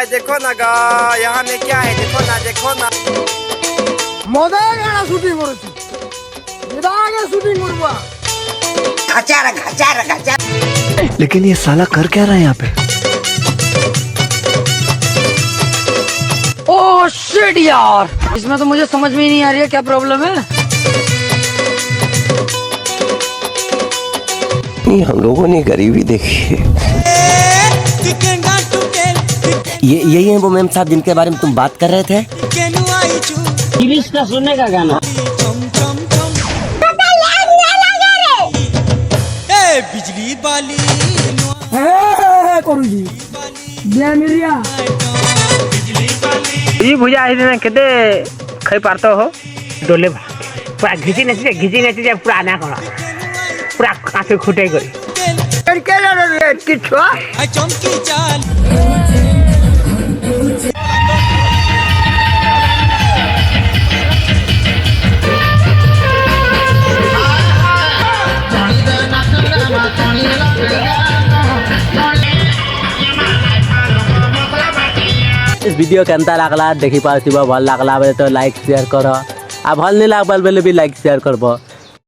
Guys देखो ना गा यहाँ में क्या है देखो ना মজা গানা শুটিং করেছি এটা আগে শুটিং করবা घचा लेकिन ये साला कर क्या रहा है यहाँ पे? ओह शिट यार, इसमें तो मुझे समझ में ही नहीं आ रही है क्या प्रॉब्लम है। हम लोगों ने गरीबी देखी है। ये यही है वो मेम साहब जिनके बारे में तुम बात कर रहे थे। इंग्लिश का सुनने का गाना। बिजली वाली করুজি ব্যামিরিয়া ये भुजा है केते खाई पारतो हो डोले पूरा घिची नची पूरा आना करा पूरा कासे खुटे गई কিছু चमकी चाल इस वीडियो के अंतर लागला देखी पार्थिव भल लागला तो लाइक शेयर करो आ भल नहीं लागल भी लाइक शेयर करबो।